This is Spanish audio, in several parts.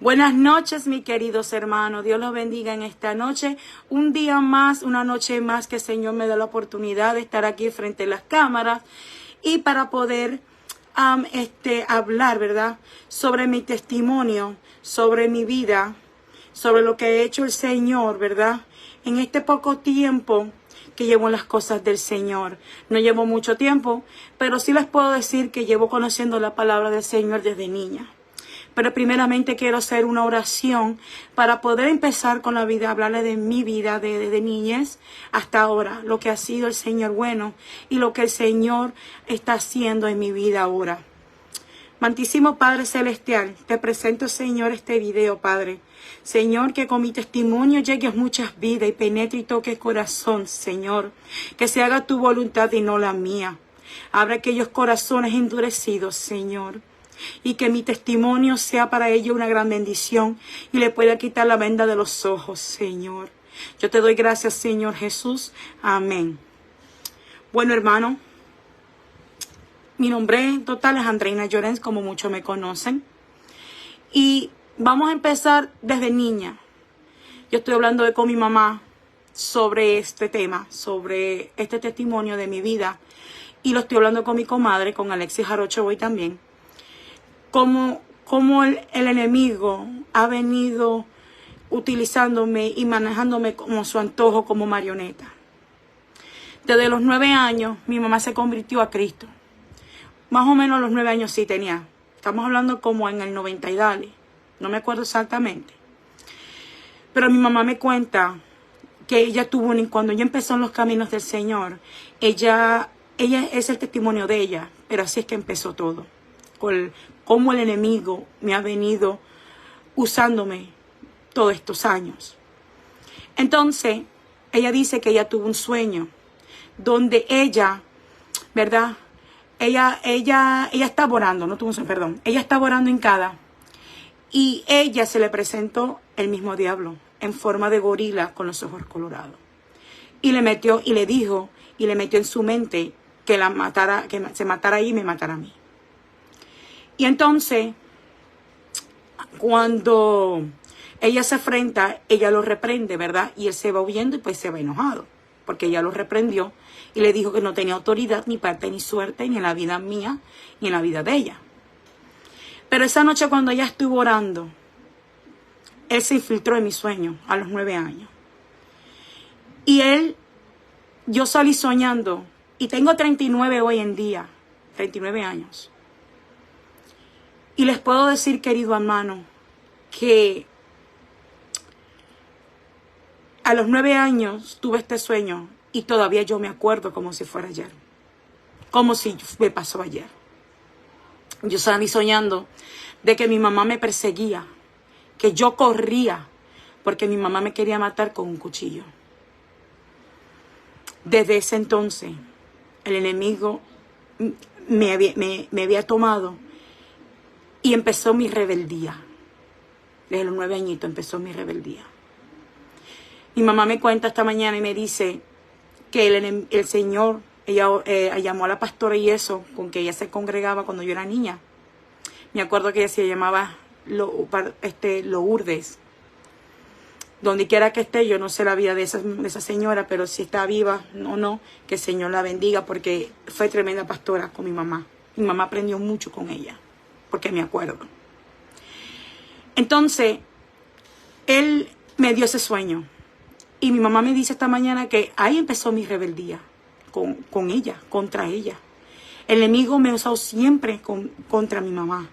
Buenas noches, mis queridos hermanos. Dios los bendiga en esta noche. Un día más, una noche más que el Señor me da la oportunidad de estar aquí frente a las cámaras y para poder hablar, ¿verdad? Sobre mi testimonio, sobre mi vida, sobre lo que ha hecho el Señor, ¿verdad? En este poco tiempo que llevo en las cosas del Señor. No llevo mucho tiempo, pero sí les puedo decir que llevo conociendo la palabra del Señor desde niña. Pero primeramente quiero hacer una oración para poder empezar con la vida, hablarle de mi vida desde niñez hasta ahora, lo que ha sido el Señor bueno y lo que el Señor está haciendo en mi vida ahora. Amantísimo Padre Celestial, te presento, Señor, este video, Padre. Señor, que con mi testimonio llegue a muchas vidas y penetre y toque el corazón, Señor. Que se haga tu voluntad y no la mía. Abra aquellos corazones endurecidos, Señor. Y que mi testimonio sea para ellos una gran bendición y le pueda quitar la venda de los ojos, Señor. Yo te doy gracias, Señor Jesús. Amén. Bueno, hermano, mi nombre total es Andreina Llorens, como muchos me conocen. Y vamos a empezar desde niña. Yo estoy hablando con mi mamá sobre este tema, sobre este testimonio de mi vida. Y lo estoy hablando con mi comadre, con Alexis Jarocho Boy también. Como el enemigo ha venido utilizándome y manejándome como su antojo, como marioneta. Desde los 9 años, mi mamá se convirtió a Cristo. Más o menos los 9 años sí tenía. Estamos hablando como en el 90 y dale. No me acuerdo exactamente. Pero mi mamá me cuenta que ella cuando ella empezó en los caminos del Señor, ella es el testimonio de ella. Pero así es que empezó todo. Cómo el enemigo me ha venido usándome todos estos años. Entonces, ella dice que ella tuvo un sueño donde ella, ¿verdad? Ella estaba orando, no tuvo un sueño, perdón. Ella estaba orando hincada y ella se le presentó el mismo diablo en forma de gorila con los ojos colorados. Y le metió en su mente que la matara, que se matara ahí y me matara a mí. Y entonces, cuando ella se enfrenta, ella lo reprende, ¿verdad? Y él se va huyendo y pues se va enojado, porque ella lo reprendió y le dijo que no tenía autoridad, ni parte, ni suerte, ni en la vida mía, ni en la vida de ella. Pero esa noche cuando ella estuvo orando, él se infiltró en mi sueño a los 9 años. Y yo salí soñando, y tengo 39 hoy en día, 39 años. Y les puedo decir, querido hermano, que a los 9 años tuve este sueño y todavía yo me acuerdo como si fuera ayer. Como si me pasó ayer. Yo salí soñando de que mi mamá me perseguía, que yo corría porque mi mamá me quería matar con un cuchillo. Desde ese entonces, el enemigo me había tomado. Y empezó mi rebeldía. Desde los 9 añitos empezó mi rebeldía. Mi mamá me cuenta esta mañana y me dice que el Señor, ella llamó a la pastora y eso, con que ella se congregaba cuando yo era niña. Me acuerdo que ella se llamaba Lourdes. Donde quiera que esté, yo no sé la vida de esa señora, pero si está viva o no, que el Señor la bendiga, porque fue tremenda pastora con mi mamá. Mi mamá aprendió mucho con ella, porque me acuerdo. Entonces, él me dio ese sueño. Y mi mamá me dice esta mañana que ahí empezó mi rebeldía con ella, contra ella. El enemigo me ha usado siempre contra mi mamá.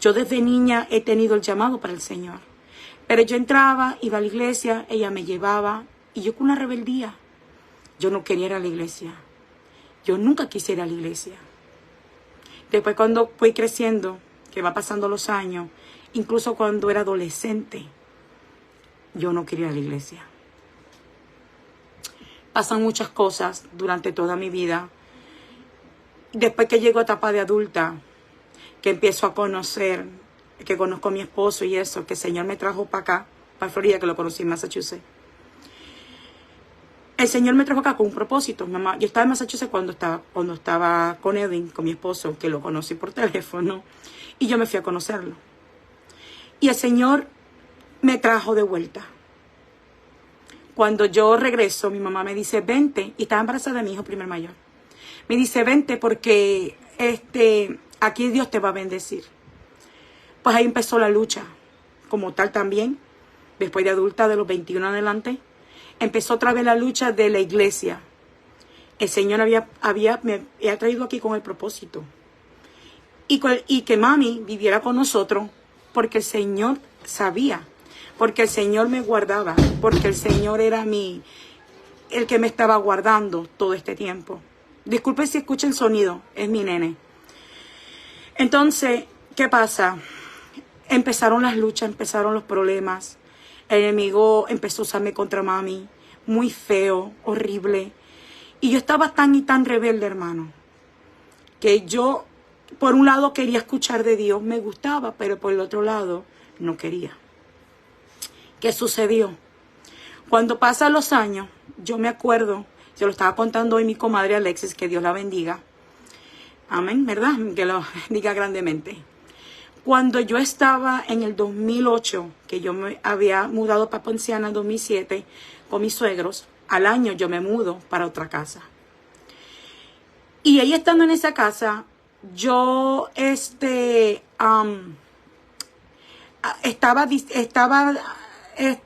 Yo desde niña he tenido el llamado para el Señor. Pero yo entraba, iba a la iglesia, ella me llevaba. Y yo con una rebeldía. Yo no quería ir a la iglesia. Yo nunca quise ir a la iglesia. Después cuando fui creciendo, que va pasando los años, incluso cuando era adolescente, yo no quería ir a la iglesia. Pasan muchas cosas durante toda mi vida. Después que llego a etapa de adulta, que empiezo a conocer, que conozco a mi esposo y eso, que el Señor me trajo para acá, para Florida, que lo conocí en Massachusetts. El Señor me trajo acá con un propósito. Mamá, yo estaba en Massachusetts cuando estaba con Edwin, con mi esposo, que lo conocí por teléfono, y yo me fui a conocerlo. Y el Señor me trajo de vuelta. Cuando yo regreso, mi mamá me dice, vente. Y estaba embarazada de mi hijo primer mayor. Me dice, vente porque aquí Dios te va a bendecir. Pues ahí empezó la lucha. Como tal también, después de adulta, de los 21 en adelante, empezó otra vez la lucha de la iglesia. El Señor me había traído aquí con el propósito. Y que mami viviera con nosotros porque el Señor sabía, porque el Señor me guardaba, porque el Señor era el que me estaba guardando todo este tiempo. Disculpe si escucha el sonido, es mi nene. Entonces, ¿qué pasa? Empezaron las luchas, empezaron los problemas. El enemigo empezó a usarme contra mami, muy feo, horrible. Y yo estaba tan y tan rebelde, hermano, que yo, por un lado, quería escuchar de Dios, me gustaba, pero por el otro lado, no quería. ¿Qué sucedió? Cuando pasan los años, yo me acuerdo, se lo estaba contando hoy mi comadre Alexis, que Dios la bendiga. Amén, ¿verdad? Que lo bendiga grandemente. Cuando yo estaba en el 2008, que yo me había mudado para Ponciana en 2007 con mis suegros, al año yo me mudo para otra casa. Y ahí estando en esa casa, yo estaba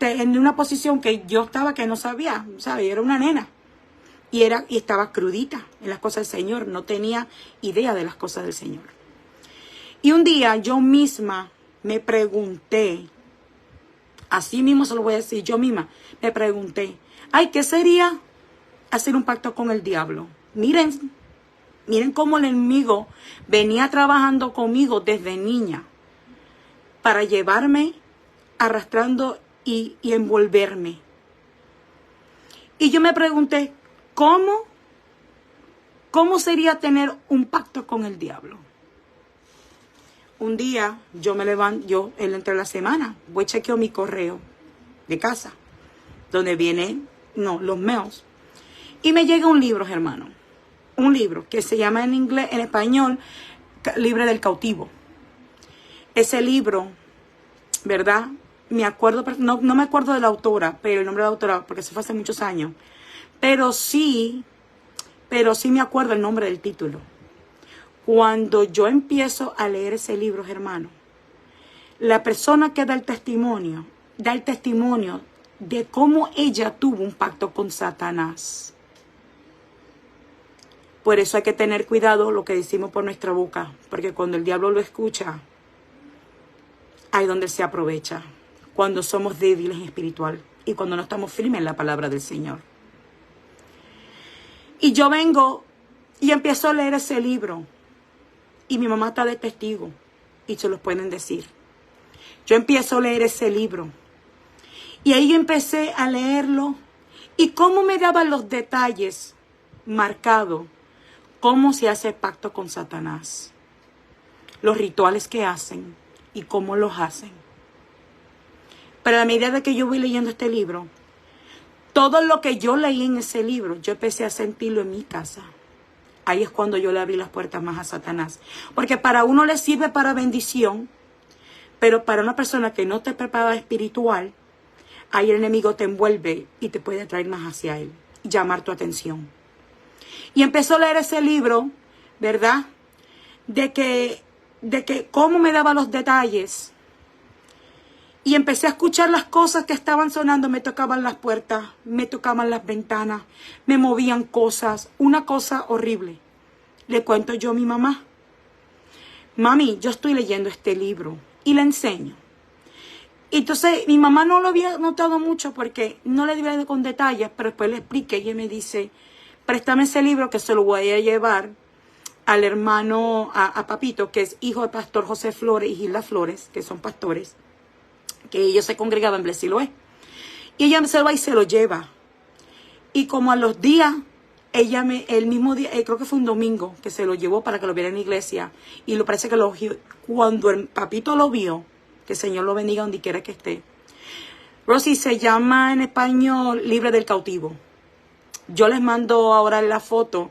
en una posición que yo estaba que no sabía, ¿sabes? Yo era una nena. Y estaba crudita en las cosas del Señor. No tenía idea de las cosas del Señor. Y un día yo misma me pregunté, así mismo se lo voy a decir, yo misma me pregunté, ay, ¿qué sería hacer un pacto con el diablo? Miren cómo el enemigo venía trabajando conmigo desde niña para llevarme, arrastrando y envolverme. Y yo me pregunté, ¿cómo sería tener un pacto con el diablo? Un día yo me levanto, entre la semana, voy a chequear mi correo de casa, donde vienen los mails. Y me llega un libro, hermano. Un libro que se llama en español, Libre del Cautivo. Ese libro, ¿verdad? Me acuerdo, no me acuerdo de la autora, pero el nombre de la autora, porque eso fue hace muchos años. Pero sí me acuerdo el nombre del título. Cuando yo empiezo a leer ese libro, hermano, la persona que da el testimonio de cómo ella tuvo un pacto con Satanás. Por eso hay que tener cuidado lo que decimos por nuestra boca, porque cuando el diablo lo escucha, ahí donde se aprovecha, cuando somos débiles en espiritual y cuando no estamos firmes en la palabra del Señor. Y yo vengo y empiezo a leer ese libro. Y mi mamá está de testigo. Y se los pueden decir. Yo empiezo a leer ese libro. Y ahí empecé a leerlo. Y cómo me daban los detalles marcados. Cómo se hace pacto con Satanás. Los rituales que hacen. Y cómo los hacen. Pero a medida de que yo voy leyendo este libro, todo lo que yo leí en ese libro, yo empecé a sentirlo en mi casa. Ahí es cuando yo le abrí las puertas más a Satanás. Porque para uno le sirve para bendición, pero para una persona que no está preparada espiritual, ahí el enemigo te envuelve y te puede atraer más hacia él, y llamar tu atención. Y empezó a leer ese libro, ¿verdad? De que cómo me daba los detalles. Y empecé a escuchar las cosas que estaban sonando. Me tocaban las puertas, me tocaban las ventanas, me movían cosas. Una cosa horrible. Le cuento yo a mi mamá. Mami, yo estoy leyendo este libro. Y le enseño. Entonces, mi mamá no lo había notado mucho porque no le di con detalles. Pero después le expliqué y ella me dice, préstame ese libro que se lo voy a llevar al hermano, a Papito, que es hijo del pastor José Flores y Gilda Flores, que son pastores. Que ellos se congregaban en Blesiloé. Y ella se va y se lo lleva. Y como a los días, el mismo día, creo que fue un domingo, que se lo llevó para que lo viera en la iglesia. Y lo parece que cuando el Papito lo vio, que el Señor lo bendiga donde quiera que esté. Rosy, se llama en español Libre del Cautivo. Yo les mando ahora la foto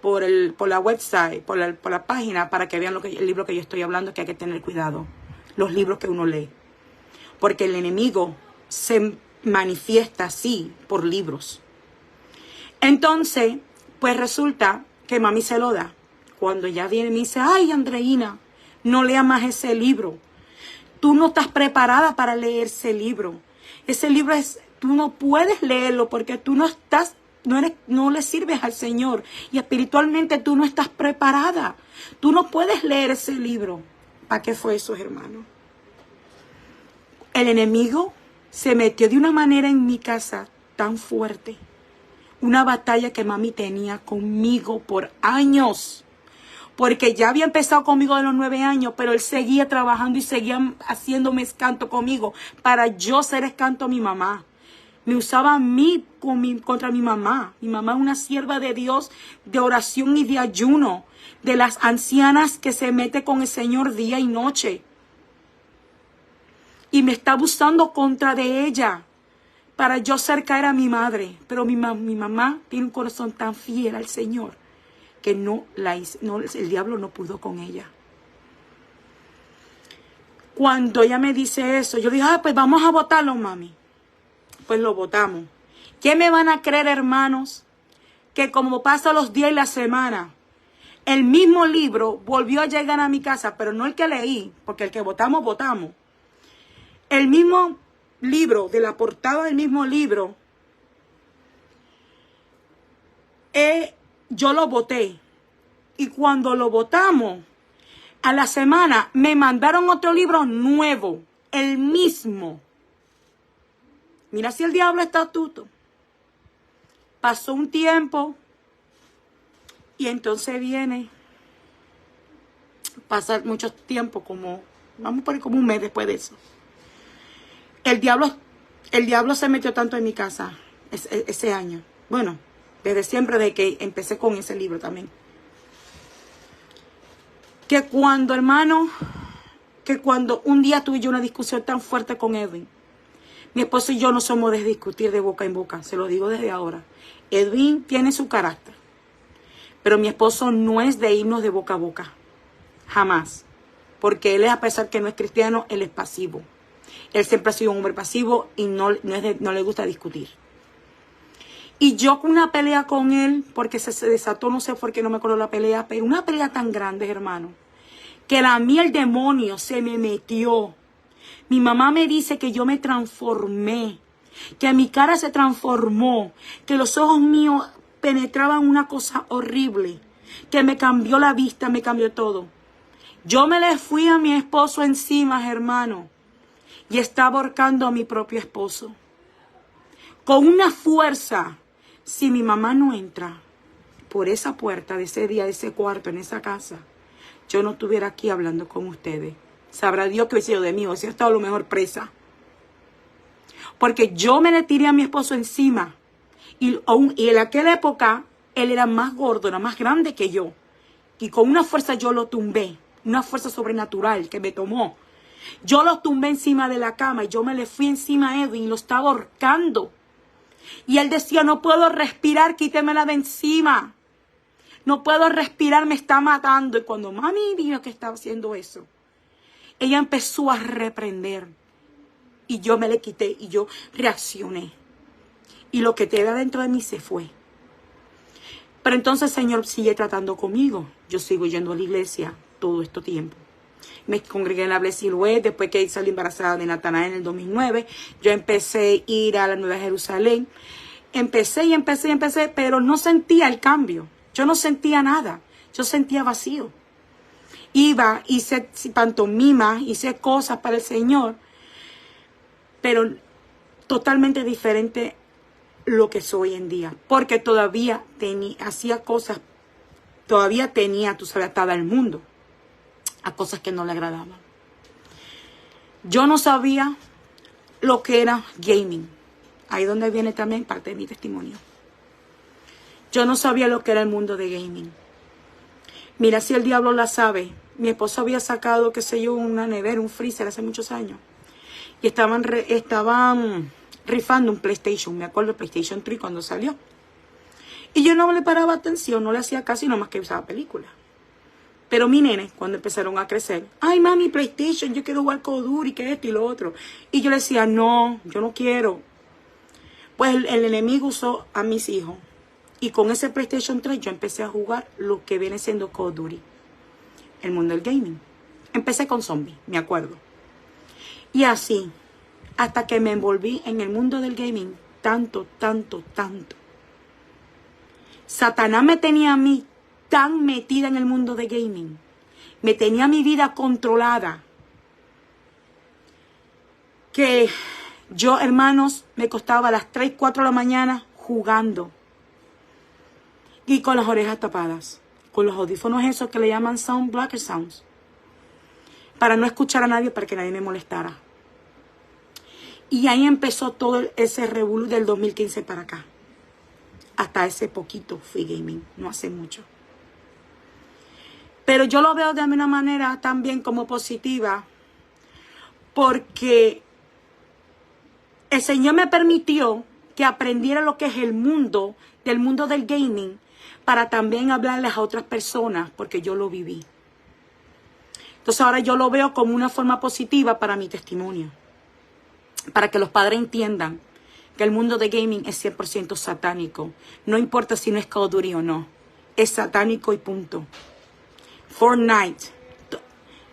por la website, por la página, para que vean el libro que yo estoy hablando, que hay que tener cuidado. Los libros que uno lee. porque el enemigo se manifiesta así por libros. Entonces, pues resulta que mami se lo da. Cuando ya viene y me dice, ay, Andreina, no lea más ese libro. Tú no estás preparada para leer ese libro. Ese libro tú no puedes leerlo porque tú no le sirves al Señor. Y espiritualmente tú no estás preparada. Tú no puedes leer ese libro. ¿Para qué fue eso, hermano? El enemigo se metió de una manera en mi casa tan fuerte. Una batalla que mami tenía conmigo por años. Porque ya había empezado conmigo de los 9 años, pero él seguía trabajando y seguía haciéndome escanto conmigo para yo ser escanto a mi mamá. Me usaba a mí contra mi mamá. Mi mamá es una sierva de Dios de oración y de ayuno. De las ancianas que se mete con el Señor día y noche. Y me está abusando contra de ella para yo hacer caer a mi madre. Pero mi mamá tiene un corazón tan fiel al Señor que el diablo no pudo con ella. Cuando ella me dice eso, yo dije, pues vamos a votarlo, mami. Pues lo votamos. ¿Qué me van a creer, hermanos? Que como pasan los días y la semana, el mismo libro volvió a llegar a mi casa, pero no el que leí, porque el que votamos, votamos. El mismo libro, de la portada del mismo libro, yo lo voté. Y cuando lo votamos, a la semana me mandaron otro libro nuevo, el mismo. Mira si el diablo está astuto. Pasó un tiempo y entonces pasa mucho tiempo, vamos a poner como un mes después de eso. El diablo se metió tanto en mi casa ese año. Bueno, desde siempre, desde que empecé con ese libro también. Que cuando un día tuve yo una discusión tan fuerte con Edwin. Mi esposo y yo no somos de discutir de boca en boca, se lo digo desde ahora. Edwin tiene su carácter, pero mi esposo no es de irnos de boca a boca, jamás. Porque él, a pesar que no es cristiano, él es pasivo. Él siempre ha sido un hombre pasivo y no le gusta discutir. Y yo con una pelea con él, porque se desató, no sé por qué no me acuerdo la pelea, pero una pelea tan grande, hermano, que a mí el demonio se me metió. Mi mamá me dice que yo me transformé, que mi cara se transformó, que los ojos míos penetraban una cosa horrible, que me cambió la vista, me cambió todo. Yo me le fui a mi esposo encima, hermano, y estaba ahorcando a mi propio esposo. Con una fuerza, si mi mamá no entra por esa puerta de ese día, de ese cuarto, en esa casa, yo no estuviera aquí hablando con ustedes. Sabrá Dios que hubiese sido de mí, hubiese estado a lo mejor presa. Porque yo me le tiré a mi esposo encima. Y en aquella época, él era más gordo, era más grande que yo. Y con una fuerza yo lo tumbé. Una fuerza sobrenatural que me tomó. Yo lo tumbé encima de la cama y yo me le fui encima a Edwin y lo estaba ahorcando. Y él decía, no puedo respirar, quítemela de encima. No puedo respirar, me está matando. Y cuando mami vio que estaba haciendo eso, ella empezó a reprender. Y yo me le quité y yo reaccioné. Y lo que quedaba dentro de mí se fue. Pero entonces el Señor sigue tratando conmigo. Yo sigo yendo a la iglesia todo este tiempo. Me congregué en la Blessiluet después que salí embarazada de Natanael en el 2009. Yo empecé a ir a la Nueva Jerusalén. Empecé, pero no sentía el cambio. Yo no sentía nada. Yo sentía vacío. Iba, hice pantomima, hice cosas para el Señor, pero totalmente diferente lo que soy hoy en día. Porque todavía hacía cosas, todavía tenía, tú sabes, atada al mundo a cosas que no le agradaban. Yo no sabía lo que era gaming. Ahí donde viene también parte de mi testimonio. Yo no sabía lo que era el mundo de gaming. Mira, si el diablo la sabe. Mi esposo había sacado, qué sé yo, una nevera, un freezer hace muchos años. Y estaban rifando un PlayStation. Me acuerdo del PlayStation 3 cuando salió. Y yo no le paraba atención, no le hacía caso y nomás que usaba películas. Pero mis nenes, cuando empezaron a crecer, ay mami, PlayStation, yo quiero jugar Call of Duty, que esto y lo otro. Y yo le decía, no, yo no quiero. Pues el enemigo usó a mis hijos. Y con ese PlayStation 3 yo empecé a jugar lo que viene siendo Call of Duty. El mundo del gaming. Empecé con zombies, me acuerdo. Y así, hasta que me envolví en el mundo del gaming, tanto. Satanás me tenía a mí tan metida en el mundo de gaming. Me tenía mi vida controlada. Que yo, hermanos, me costaba a las 3, 4 de la mañana jugando. Y con las orejas tapadas. Con los audífonos esos que le llaman sound blocker sounds. Para no escuchar a nadie, para que nadie me molestara. Y ahí empezó todo ese revolú del 2015 para acá. Hasta ese poquito fui gaming, no hace mucho. Pero yo lo veo de una manera también como positiva. Porque el Señor me permitió que aprendiera lo que es el mundo, del mundo del gaming, para también hablarles a otras personas, porque yo lo viví. Entonces ahora yo lo veo como una forma positiva para mi testimonio. Para que los padres entiendan que el mundo de gaming es 100% satánico. No importa si no es Call of Duty o no. Es satánico y punto. Fortnite.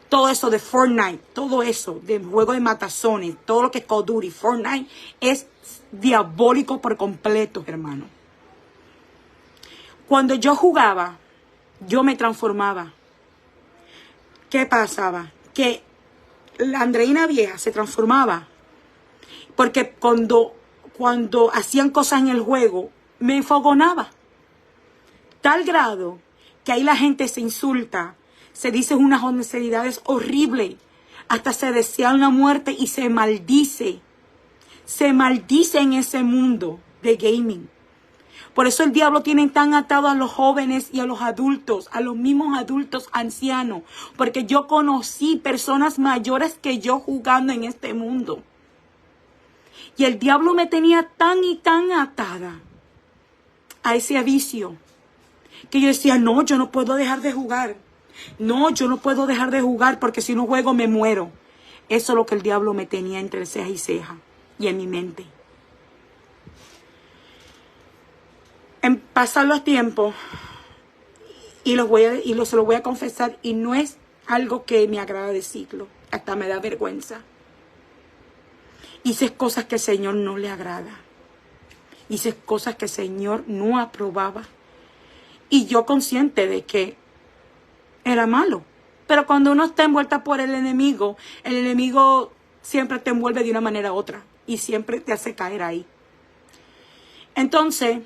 Todo eso de Fortnite. Todo eso de juego de matazones. Todo lo que es Call of Duty. Fortnite es diabólico por completo, hermano. Cuando yo jugaba, yo me transformaba. ¿Qué pasaba? Que la Andreina vieja se transformaba. Porque cuando hacían cosas en el juego, me enfogonaba. Tal grado que ahí la gente se insulta, se dice unas honestidades horribles, hasta se desean la muerte y se maldice. Se maldice en ese mundo de gaming. Por eso el diablo tiene tan atado a los jóvenes y a los adultos, a los mismos adultos ancianos. Porque yo conocí personas mayores que yo jugando en este mundo. Y el diablo me tenía tan y tan atada a ese vicio. Que yo decía, no, yo no puedo dejar de jugar. No, yo no puedo dejar de jugar porque si no juego me muero. Eso es lo que el diablo me tenía entre ceja y ceja y en mi mente. En pasar los tiempos, se lo voy a confesar, y no es algo que me agrada decirlo, hasta me da vergüenza. Hice cosas que el Señor no le agrada. Hice cosas que el Señor no aprobaba. Y yo consciente de que era malo. Pero cuando uno está envuelta por el enemigo siempre te envuelve de una manera u otra. Y siempre te hace caer ahí. Entonces,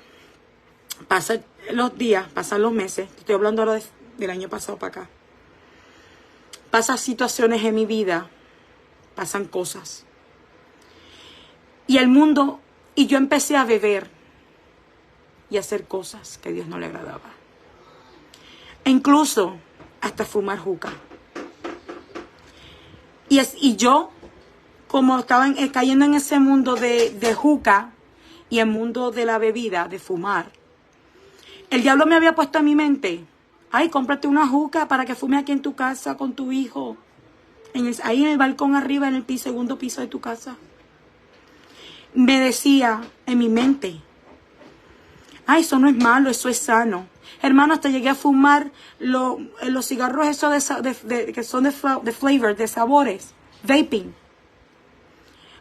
pasan los días, pasan los meses. Estoy hablando ahora del año pasado para acá. Pasan situaciones en mi vida. Pasan cosas. Y el mundo, y yo empecé a beber y a hacer cosas que a Dios no le agradaba. E incluso hasta fumar juca. Y yo, como estaba cayendo en ese mundo de juca y el mundo de la bebida, de fumar, el diablo me había puesto en mi mente, ay, cómprate una juca para que fume aquí en tu casa con tu hijo. Ahí en el balcón arriba, en el segundo piso de tu casa. Me decía en mi mente, ay, eso no es malo, eso es sano. Hermano, hasta llegué a fumar los cigarros esos que son de flavor, de sabores, vaping.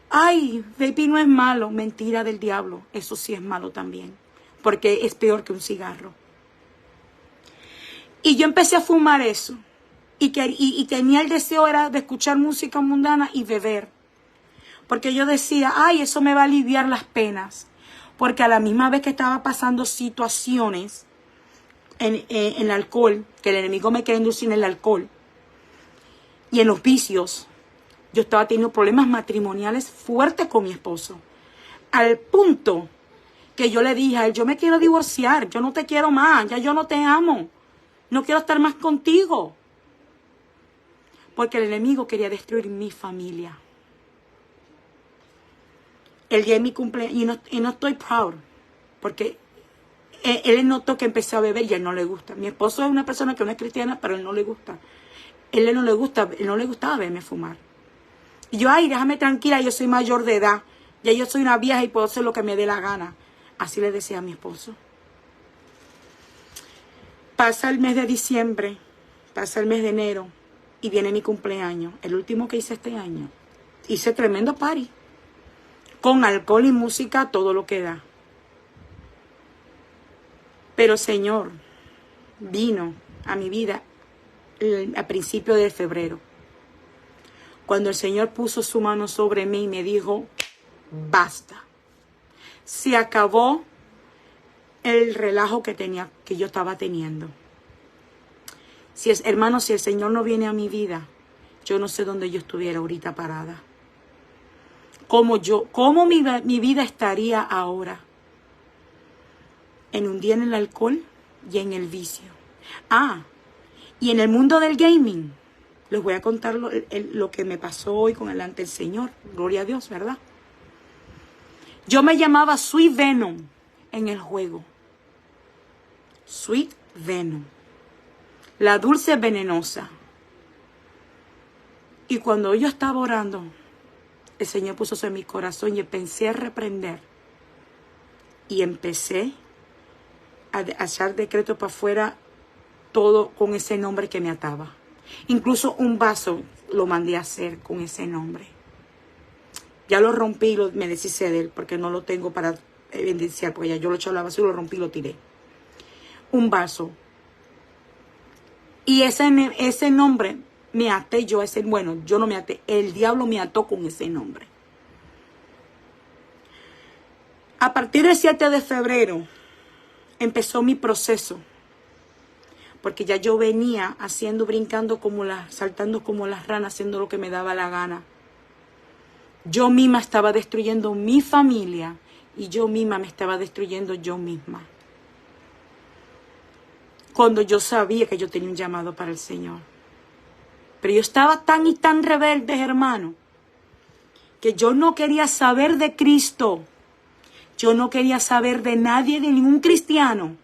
Ay, vaping no es malo, mentira del diablo, eso sí es malo también, porque es peor que un cigarro. Y yo empecé a fumar eso, y tenía el deseo era de escuchar música mundana y beber. Porque yo decía, ay, eso me va a aliviar las penas. Porque a la misma vez que estaba pasando situaciones en el alcohol, que el enemigo me quería inducir en el alcohol, y en los vicios, yo estaba teniendo problemas matrimoniales fuertes con mi esposo. Al punto que yo le dije a él, yo me quiero divorciar, yo no te quiero más, ya yo no te amo, no quiero estar más contigo. Porque el enemigo quería destruir mi familia. El día de mi cumpleaños, y no estoy proud, porque él notó que empecé a beber y a él no le gusta. Mi esposo es una persona que no es cristiana, pero a él no le gusta. Él no le gustaba verme fumar. Y yo, ay, déjame tranquila, yo soy mayor de edad. Ya yo soy una vieja y puedo hacer lo que me dé la gana. Así le decía a mi esposo. Pasa el mes de diciembre, pasa el mes de enero y viene mi cumpleaños. El último que hice este año. Hice tremendo party. Con alcohol y música, todo lo que da. Pero el Señor vino a mi vida a principios de febrero. Cuando el Señor puso su mano sobre mí y me dijo, basta. Se acabó el relajo que yo estaba teniendo. Hermano, si el Señor no viene a mi vida, yo no sé dónde yo estuviera ahorita parada. ¿Cómo mi vida estaría ahora? En un día en el alcohol y en el vicio. Y en el mundo del gaming. Les voy a contar lo que me pasó hoy con delante del Señor. Gloria a Dios, ¿verdad? Yo me llamaba Sweet Venom en el juego. Sweet Venom. La dulce venenosa. Y cuando yo estaba orando, el Señor puso eso en mi corazón y empecé a reprender. Y empecé a echar decretos para afuera, todo con ese nombre que me ataba. Incluso un vaso lo mandé a hacer con ese nombre. Ya lo rompí y me deshice de él porque no lo tengo para evidenciar, porque ya yo lo eché a la basura, lo rompí y lo tiré. Un vaso. Y ese nombre me até yo a ese, bueno, yo no me até, el diablo me ató con ese nombre. A partir del 7 de febrero empezó mi proceso. Porque ya yo venía brincando saltando como las ranas, haciendo lo que me daba la gana. Yo misma estaba destruyendo mi familia y yo misma me estaba destruyendo yo misma. Cuando yo sabía que yo tenía un llamado para el Señor. Pero yo estaba tan y tan rebelde, hermano, que yo no quería saber de Cristo. Yo no quería saber de nadie, de ningún cristiano.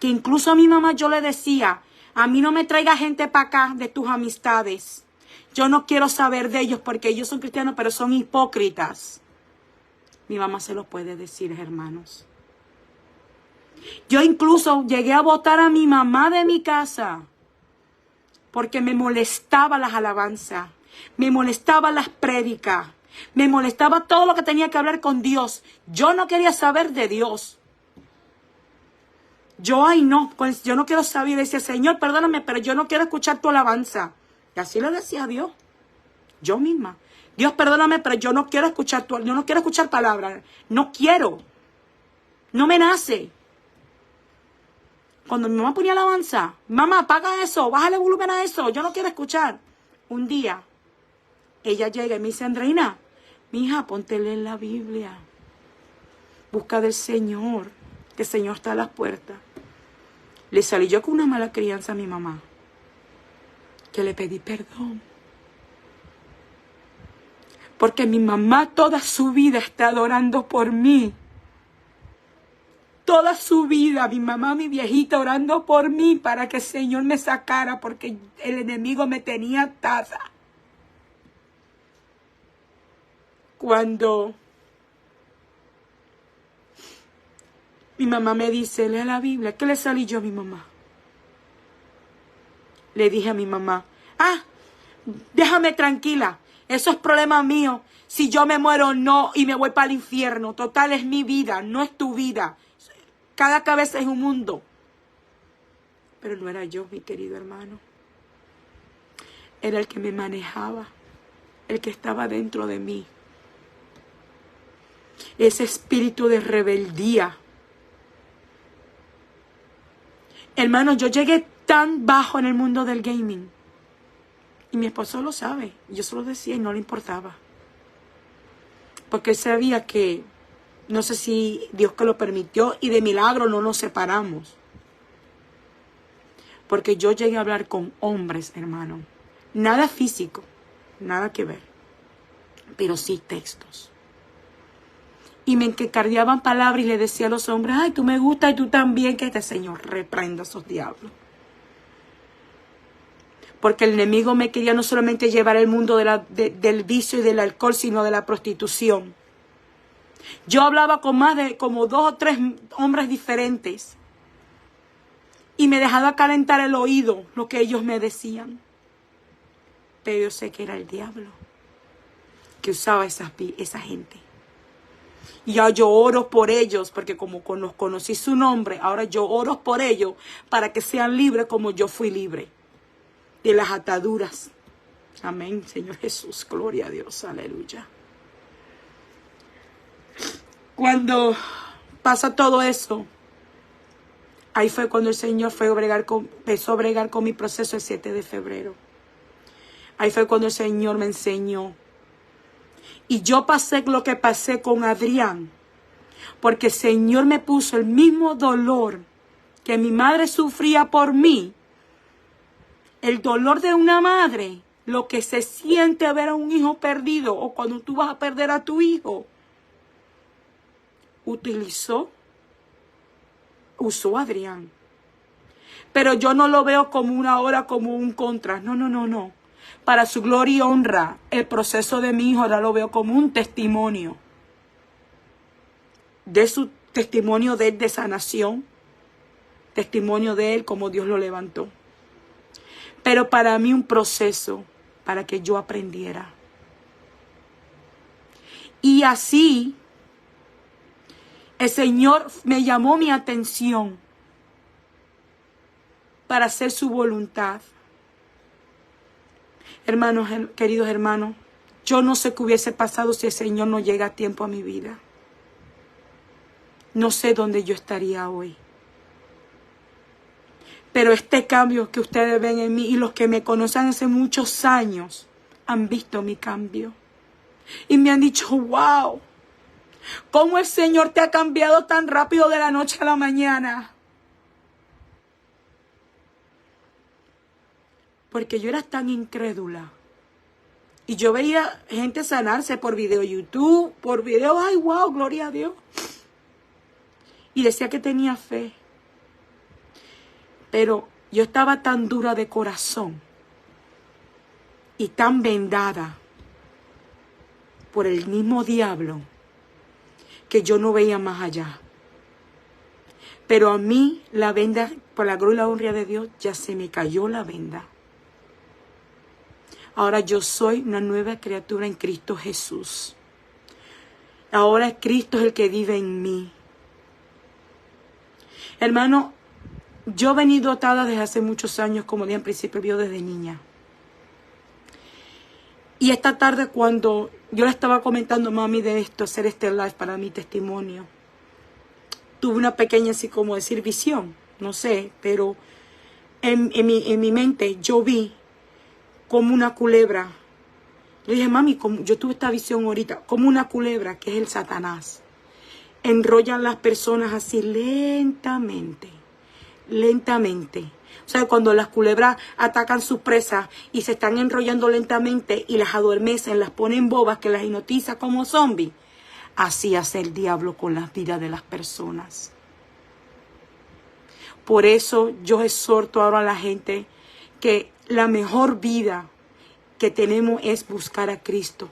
Que incluso a mi mamá yo le decía, a mí no me traiga gente para acá de tus amistades. Yo no quiero saber de ellos porque ellos son cristianos, pero son hipócritas. Mi mamá se lo puede decir, hermanos. Yo incluso llegué a botar a mi mamá de mi casa porque me molestaba las alabanzas, me molestaba las prédicas, me molestaba todo lo que tenía que hablar con Dios. Yo no quería saber de Dios. Yo no quiero saber. Decía, Señor, perdóname, pero yo no quiero escuchar tu alabanza. Y así le decía a Dios. Yo misma. Dios, perdóname, pero yo no quiero escuchar palabras. No quiero. No me nace. Cuando mi mamá ponía alabanza, mamá, apaga eso, bájale volumen a eso, yo no quiero escuchar. Un día, ella llega y me dice, Andreina, mija, ponte a leer la Biblia. Busca del Señor, que el Señor está a las puertas. Le salí yo con una mala crianza a mi mamá, que le pedí perdón. Porque mi mamá toda su vida está orando por mí. Toda su vida, mi mamá, mi viejita, orando por mí para que el Señor me sacara porque el enemigo me tenía atada. Cuando mi mamá me dice, lee la Biblia, ¿qué le salí yo a mi mamá? Le dije a mi mamá, déjame tranquila, eso es problema mío. Si yo me muero o no y me voy para el infierno, total es mi vida, no es tu vida. Cada cabeza es un mundo. Pero no era yo, mi querido hermano. Era el que me manejaba, el que estaba dentro de mí. Ese espíritu de rebeldía. Hermano, yo llegué tan bajo en el mundo del gaming. Y mi esposo lo sabe. Yo se lo decía y no le importaba. Porque él sabía que, no sé si Dios que lo permitió y de milagro no nos separamos. Porque yo llegué a hablar con hombres, hermano. Nada físico, nada que ver. Pero sí textos. Y me encargaban palabras y le decía a los hombres, ay, tú me gustas y tú también, que este Señor reprenda a esos diablos. Porque el enemigo me quería no solamente llevar al mundo del vicio y del alcohol, sino de la prostitución. Yo hablaba con más de como 2 o 3 hombres diferentes. Y me dejaba calentar el oído lo que ellos me decían. Pero yo sé que era el diablo que usaba esa gente. Y ya yo oro por ellos, porque como conocí su nombre, ahora yo oro por ellos para que sean libres como yo fui libre de las ataduras. Amén, Señor Jesús, gloria a Dios, aleluya. Cuando pasa todo eso, ahí fue cuando el Señor empezó a bregar con mi proceso el 7 de febrero. Ahí fue cuando el Señor me enseñó. Y yo pasé lo que pasé con Adrián, porque el Señor me puso el mismo dolor que mi madre sufría por mí. El dolor de una madre, lo que se siente ver a un hijo perdido o cuando tú vas a perder a tu hijo. Usó a Adrián. Pero yo no lo veo como una hora, como un contra. No. Para su gloria y honra, el proceso de mi hijo ahora lo veo como un testimonio. De su testimonio de él de sanación. Testimonio de él como Dios lo levantó. Pero para mí un proceso para que yo aprendiera. Y así el Señor me llamó mi atención para hacer su voluntad. Hermanos, queridos hermanos, yo no sé qué hubiese pasado si el Señor no llega a tiempo a mi vida. No sé dónde yo estaría hoy. Pero este cambio que ustedes ven en mí y los que me conocen hace muchos años han visto mi cambio. Y me han dicho, wow, ¿cómo el Señor te ha cambiado tan rápido de la noche a la mañana? Porque yo era tan incrédula. Y yo veía gente sanarse por video YouTube, por video, ay, wow, gloria a Dios. Y decía que tenía fe. Pero yo estaba tan dura de corazón y tan vendada por el mismo diablo que yo no veía más allá. Pero a mí la venda, por la gloria y la honra de Dios, ya se me cayó la venda. Ahora yo soy una nueva criatura en Cristo Jesús. Ahora Cristo es el que vive en mí. Hermano, yo he venido atada desde hace muchos años, como dije en principio, yo desde niña. Y esta tarde cuando yo le estaba comentando a mami de esto, hacer este live para mi testimonio, tuve una pequeña, así como decir, visión, no sé, pero en mi mente yo vi como una culebra. Le dije, mami, yo tuve esta visión ahorita, como una culebra, que es el Satanás. Enrollan las personas así lentamente. O sea, cuando las culebras atacan sus presas y se están enrollando lentamente y las adormecen, las ponen bobas, que las hipnotiza como zombies. Así hace el diablo con las vidas de las personas. Por eso yo exhorto ahora a la gente que la mejor vida que tenemos es buscar a Cristo.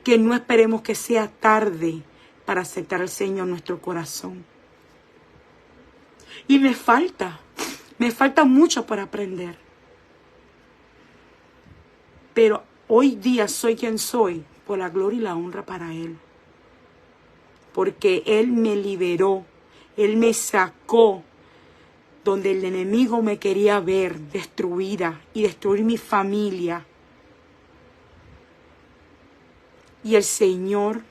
Que no esperemos que sea tarde para aceptar al Señor en nuestro corazón. Y me falta mucho para aprender. Pero hoy día soy quien soy por la gloria y la honra para Él. Porque Él me liberó, Él me sacó donde el enemigo me quería ver destruida y destruir mi familia. Y el Señor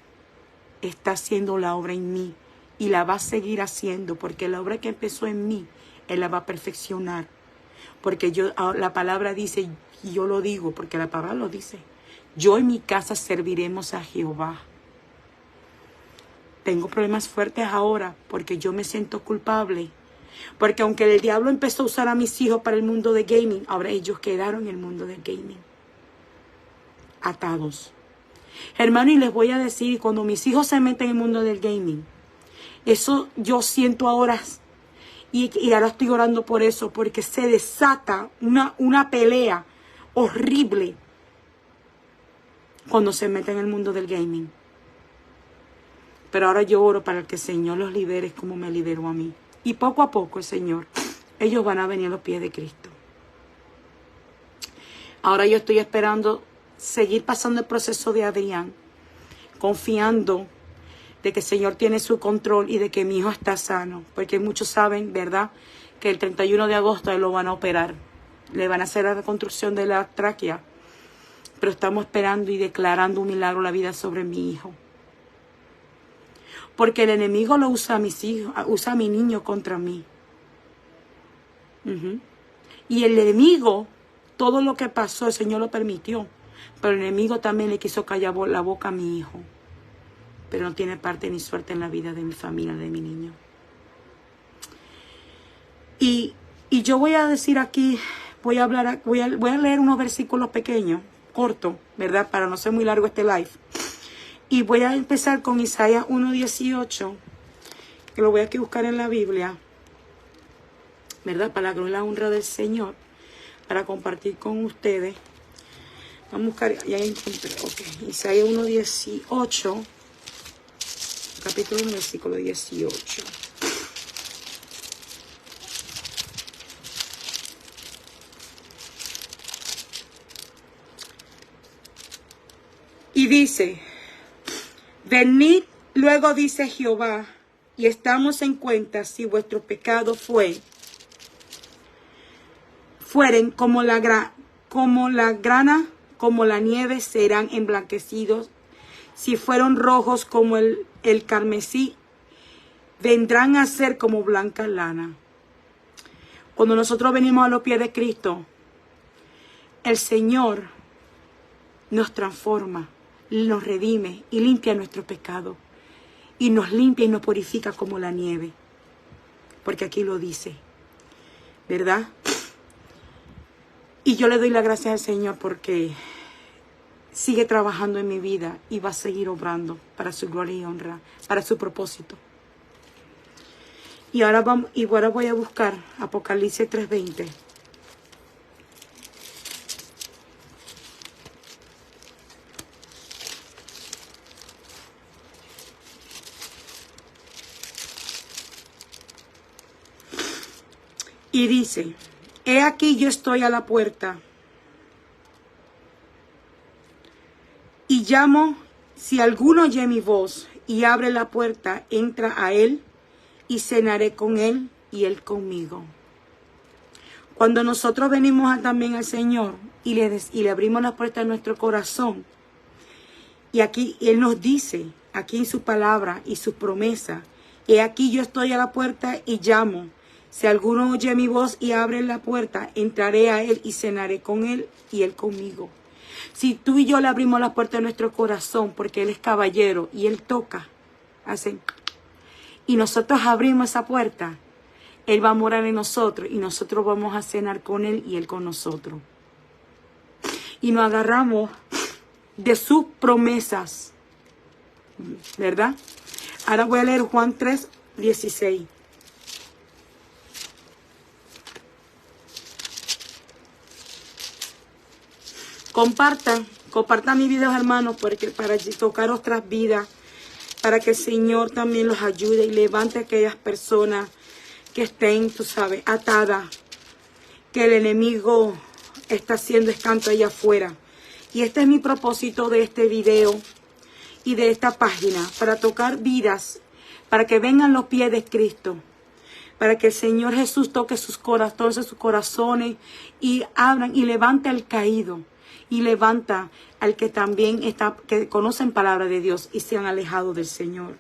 está haciendo la obra en mí y la va a seguir haciendo, porque la obra que empezó en mí, Él la va a perfeccionar. Porque la palabra dice, y yo lo digo, porque la palabra lo dice, yo en mi casa serviremos a Jehová. Tengo problemas fuertes ahora porque yo me siento culpable. Porque aunque el diablo empezó a usar a mis hijos para el mundo de gaming, ahora ellos quedaron en el mundo del gaming. Atados. Hermano, y les voy a decir, cuando mis hijos se meten en el mundo del gaming, eso yo siento ahora, y ahora estoy orando por eso, porque se desata una pelea horrible cuando se meten en el mundo del gaming. Pero ahora yo oro para que el Señor los libere como me liberó a mí. Y poco a poco el Señor, ellos van a venir a los pies de Cristo. Ahora yo estoy esperando seguir pasando el proceso de Adrián, confiando de que el Señor tiene su control y de que mi hijo está sano. Porque muchos saben, ¿verdad?, que el 31 de agosto lo van a operar. Le van a hacer la reconstrucción de la tráquea. Pero estamos esperando y declarando un milagro en la vida sobre mi hijo. Porque el enemigo lo usa a mis hijos, usa a mi niño contra mí. Y el enemigo, todo lo que pasó, el Señor lo permitió. Pero el enemigo también le quiso callar la boca a mi hijo. Pero no tiene parte ni suerte en la vida de mi familia, de mi niño. Y yo voy a decir aquí, voy a leer unos versículos pequeños, cortos, ¿verdad? Para no ser muy largo este live. Y voy a empezar con Isaías 1:18, que lo voy a buscar en la Biblia, ¿verdad? Para la gloria y la honra del Señor, para compartir con ustedes. Vamos a buscar, ya encontré, ok. Isaías 1:18, capítulo 1, versículo 18. Y dice: venid, luego dice Jehová, y estamos en cuenta si vuestros pecados fueren como la grana, como la nieve, serán emblanquecidos. Si fueron rojos como el carmesí, vendrán a ser como blanca lana. Cuando nosotros venimos a los pies de Cristo, el Señor nos transforma, nos redime y limpia nuestro pecado. Y nos limpia y nos purifica como la nieve. Porque aquí lo dice, ¿verdad? Y yo le doy las gracias al Señor porque sigue trabajando en mi vida y va a seguir obrando para su gloria y honra, para su propósito. Y ahora voy a buscar Apocalipsis 3:20. Y dice: he aquí yo estoy a la puerta y llamo. Si alguno oye mi voz y abre la puerta, entra a él y cenaré con él y él conmigo. Cuando nosotros venimos también al Señor y le abrimos la puerta de nuestro corazón, y aquí Él nos dice, aquí en su palabra y su promesa: he aquí yo estoy a la puerta y llamo. Si alguno oye mi voz y abre la puerta, entraré a él y cenaré con él y él conmigo. Si tú y yo le abrimos la puerta de nuestro corazón, porque Él es caballero y Él toca, hace, y nosotros abrimos esa puerta, Él va a morar en nosotros y nosotros vamos a cenar con Él y Él con nosotros. Y nos agarramos de sus promesas, ¿verdad? Ahora voy a leer Juan 3:16. Compartan mis videos, hermanos, porque para tocar otras vidas, para que el Señor también los ayude y levante a aquellas personas que estén, tú sabes, atadas, que el enemigo está haciendo escanto allá afuera. Y este es mi propósito de este video y de esta página, para tocar vidas, para que vengan los pies de Cristo, para que el Señor Jesús toque sus corazones y abran y levante al caído. Y levanta al que también que conocen palabra de Dios y se han alejado del Señor,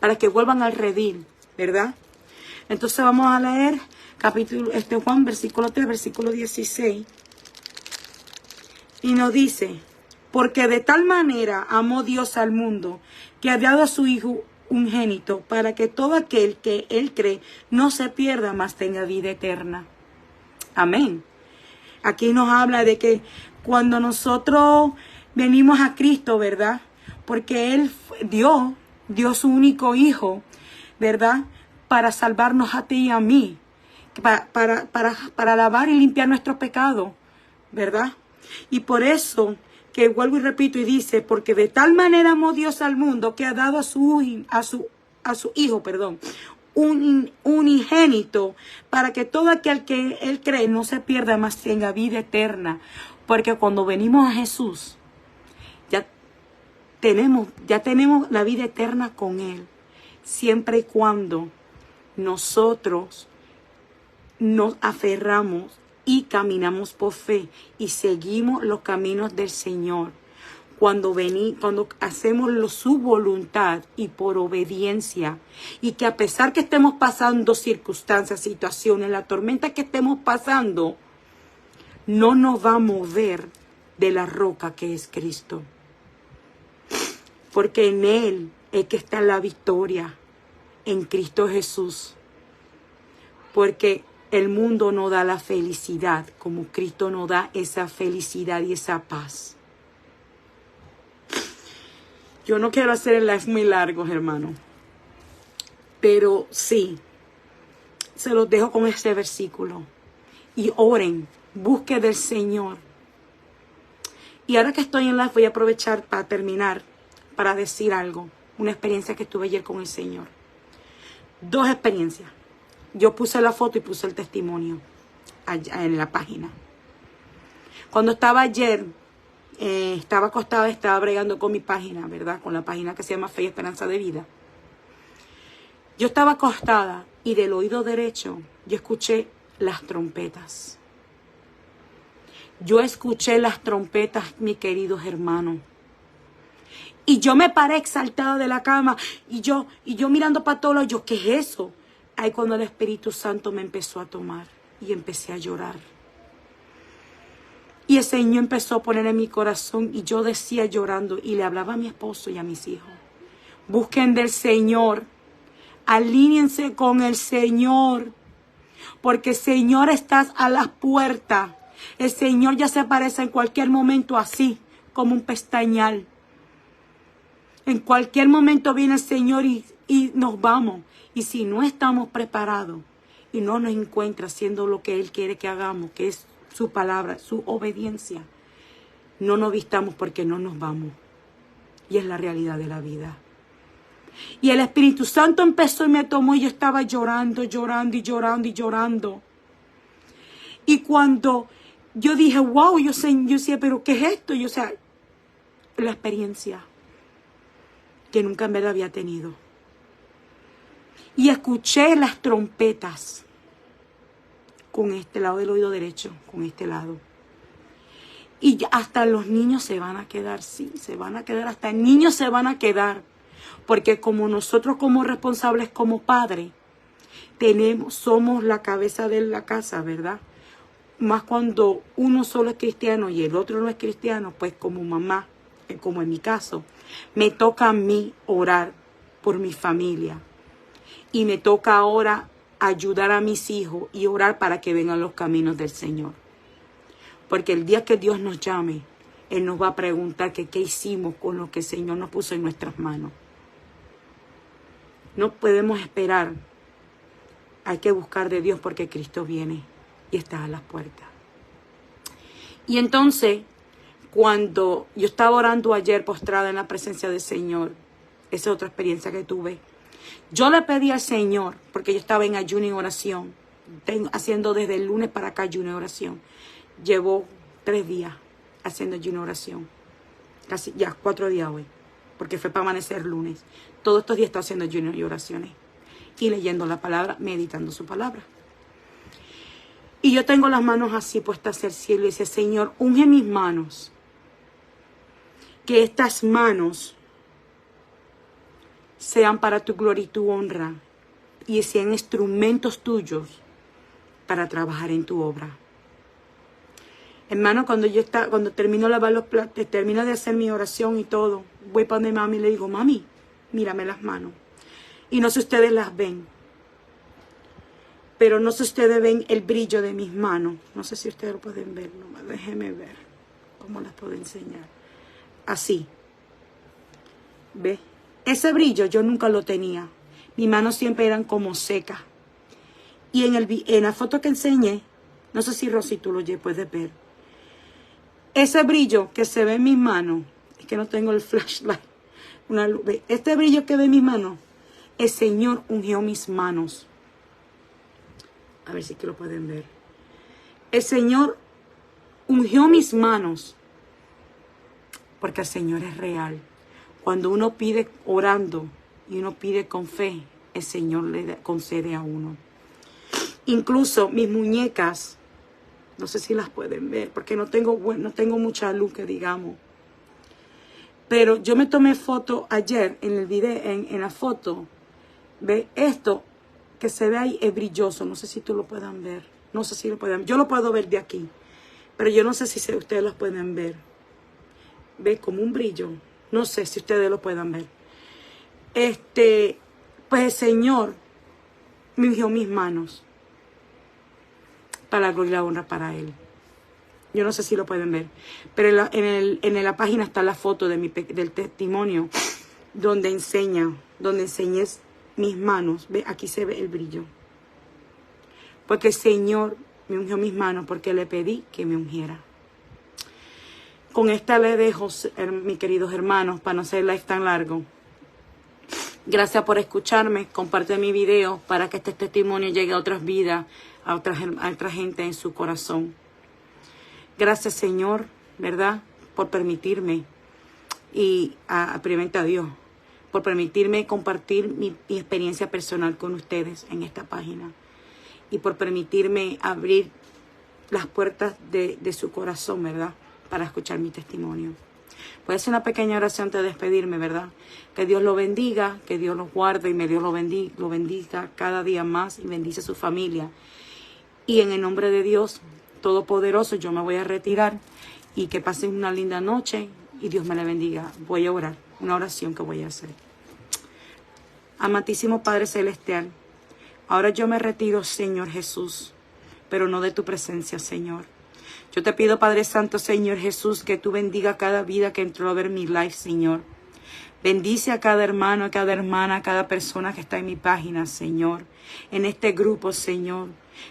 para que vuelvan al redil, ¿verdad? Entonces vamos a leer Juan, versículo 3, versículo 16. Y nos dice: porque de tal manera amó Dios al mundo, que ha dado a su Hijo unigénito, para que todo aquel que Él cree no se pierda, mas tenga vida eterna. Amén. Aquí nos habla de que cuando nosotros venimos a Cristo, ¿verdad? Porque Él dio su único Hijo, ¿verdad? Para salvarnos a ti y a mí, para lavar y limpiar nuestros pecados, ¿verdad? Y por eso, que vuelvo y repito y dice, porque de tal manera amó Dios al mundo que ha dado a su Hijo, un unigénito, para que todo aquel que Él cree no se pierda, mas tenga vida eterna. Porque cuando venimos a Jesús, ya tenemos la vida eterna con Él, siempre y cuando nosotros nos aferramos y caminamos por fe y seguimos los caminos del Señor. Cuando hacemos su voluntad y por obediencia, y que a pesar que estemos pasando circunstancias, situaciones, la tormenta que estemos pasando, no nos va a mover de la roca que es Cristo. Porque en Él es que está la victoria, en Cristo Jesús. Porque el mundo no da la felicidad como Cristo nos da esa felicidad y esa paz. Yo no quiero hacer el live muy largo, hermano. Pero sí, se los dejo con este versículo. Y oren, busquen del Señor. Y ahora que estoy en live, voy a aprovechar para terminar, para decir algo. Una experiencia que tuve ayer con el Señor. 2 experiencias. Yo puse la foto y puse el testimonio allá en la página. Cuando estaba ayer, estaba acostada, estaba bregando con mi página, ¿verdad? Con la página que se llama Fe y Esperanza de Vida. Yo estaba acostada y del oído derecho yo escuché las trompetas. Yo escuché las trompetas, mis queridos hermanos. Y yo me paré exaltada de la cama y yo mirando para todos lados, yo, ¿qué es eso? Ahí cuando el Espíritu Santo me empezó a tomar y empecé a llorar. Y el Señor empezó a poner en mi corazón y yo decía llorando y le hablaba a mi esposo y a mis hijos. Busquen del Señor, alíñense con el Señor, porque el Señor está a las puertas. El Señor ya se aparece en cualquier momento así, como un pestañal. En cualquier momento viene el Señor y nos vamos. Y si no estamos preparados y no nos encuentra haciendo lo que Él quiere que hagamos, que es su palabra, su obediencia, no nos vistamos porque no nos vamos. Y es la realidad de la vida. Y el Espíritu Santo empezó y me tomó y yo estaba llorando. Y cuando yo dije, wow, yo decía, pero ¿qué es esto? La experiencia que nunca me la había tenido. Y escuché las trompetas con este lado del oído derecho, con este lado. Y hasta los niños se van a quedar, sí, se van a quedar, hasta niños se van a quedar. Porque como nosotros como responsables, como padres, somos la cabeza de la casa, ¿verdad? Más cuando uno solo es cristiano y el otro no es cristiano, pues como mamá, como en mi caso, me toca a mí orar por mi familia. Y me toca ahora ayudar a mis hijos y orar para que vengan los caminos del Señor. Porque el día que Dios nos llame, Él nos va a preguntar que qué hicimos con lo que el Señor nos puso en nuestras manos. No podemos esperar. Hay que buscar de Dios porque Cristo viene y está a las puertas. Y entonces, cuando yo estaba orando ayer postrada en la presencia del Señor, esa es otra experiencia que tuve. Yo le pedí al Señor, porque yo estaba en ayuno y oración, haciendo desde el lunes para acá ayuno y oración. Llevo 3 días haciendo ayuno y oración. Casi ya 4 días hoy, porque fue para amanecer lunes. Todos estos días estoy haciendo ayuno y oraciones. Y leyendo la palabra, meditando su palabra. Y yo tengo las manos así puestas hacia el cielo y dice, Señor, unge mis manos. Que estas manos sean para tu gloria y tu honra y sean instrumentos tuyos para trabajar en tu obra. Hermano, cuando termino de lavar los platos, termino de hacer mi oración y todo, voy para donde mami y le digo, mami, mírame las manos. Y no sé si ustedes las ven, pero no sé si ustedes ven el brillo de mis manos. No sé si ustedes lo pueden ver, no, déjenme ver cómo las puedo enseñar. así. ¿Ve? Ese brillo yo nunca lo tenía. Mis manos siempre eran como secas. Y en la foto que enseñé, no sé si Rosy tú lo puedes ver. Ese brillo que se ve en mis manos, es que no tengo el flashlight, una luz. Este brillo que ve en mis manos, el Señor ungió mis manos. A ver si que lo pueden ver. El Señor ungió mis manos. Porque el Señor es real. Cuando uno pide orando y uno pide con fe, el Señor le concede a uno. Incluso mis muñecas, no sé si las pueden ver, porque no tengo mucha luz que digamos. Pero yo me tomé foto ayer en el video, en la foto. Ve, esto que se ve ahí es brilloso. No sé si tú lo puedan ver. No sé si lo pueden ver. Yo lo puedo ver de aquí. Pero yo no sé si ustedes lo pueden ver. Ve como un brillo. No sé si ustedes lo puedan ver. Pues el Señor me ungió mis manos. Para la gloria y la honra para Él. Yo no sé si lo pueden ver. Pero en la página está la foto del testimonio. Donde enseñé mis manos. Ve, aquí se ve el brillo. Porque el Señor me ungió mis manos porque le pedí que me ungiera. Con esta le dejo, mis queridos hermanos, para no hacer el live tan largo. Gracias por escucharme. Comparte mi video para que este testimonio llegue a otras vidas, a otra gente en su corazón. Gracias, Señor, ¿verdad? Por permitirme y primeramente a Dios, por permitirme compartir mi experiencia personal con ustedes en esta página y por permitirme abrir las puertas de su corazón, ¿verdad? Para escuchar mi testimonio. Voy a hacer una pequeña oración antes de despedirme, ¿verdad? Que Dios lo bendiga, que Dios los guarde y Dios lo bendiga cada día más y bendice a su familia. Y en el nombre de Dios Todopoderoso, yo me voy a retirar y que pasen una linda noche y Dios me la bendiga. Voy a orar, una oración que voy a hacer. Amantísimo Padre Celestial, ahora yo me retiro, Señor Jesús, pero no de tu presencia, Señor. Yo te pido, Padre Santo, Señor Jesús, que tú bendiga cada vida que entró a ver mi live, Señor. Bendice a cada hermano, a cada hermana, a cada persona que está en mi página, Señor. En este grupo, Señor.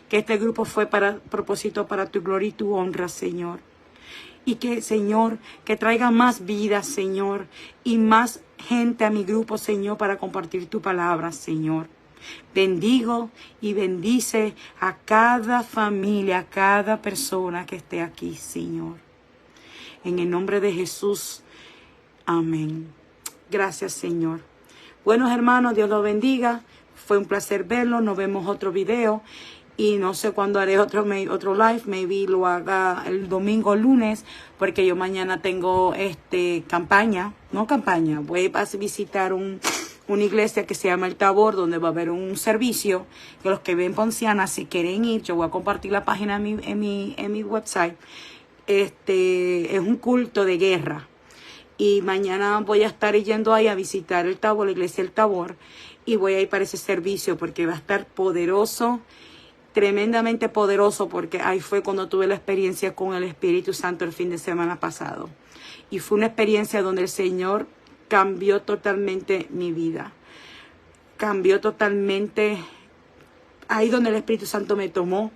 Que este grupo fue para propósito para tu gloria y tu honra, Señor. Y que, Señor, que traiga más vida, Señor. Y más gente a mi grupo, Señor, para compartir tu palabra, Señor. Bendigo y bendice a cada familia, a cada persona que esté aquí, Señor. En el nombre de Jesús. Amén. Gracias, Señor. Buenos hermanos, Dios los bendiga. Fue un placer verlos. Nos vemos otro video. Y no sé cuándo haré otro live. Maybe lo haga el domingo o lunes. Porque yo mañana tengo campaña. No campaña. Voy a visitar una iglesia que se llama El Tabor, donde va a haber un servicio. Que los que ven Ponciana, si quieren ir, yo voy a compartir la página en mi website. Es un culto de guerra. Y mañana voy a estar yendo ahí a visitar el Tabor, la iglesia del Tabor. Y voy a ir para ese servicio porque va a estar poderoso, tremendamente poderoso, porque ahí fue cuando tuve la experiencia con el Espíritu Santo el fin de semana pasado. Y fue una experiencia donde el Señor cambió totalmente mi vida. Cambió totalmente, ahí donde el Espíritu Santo me tomó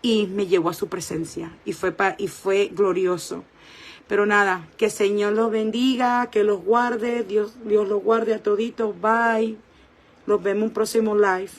y me llevó a su presencia. Y fue glorioso. Pero nada, que el Señor los bendiga, que los guarde, Dios los guarde a toditos. Bye. Nos vemos en un próximo live.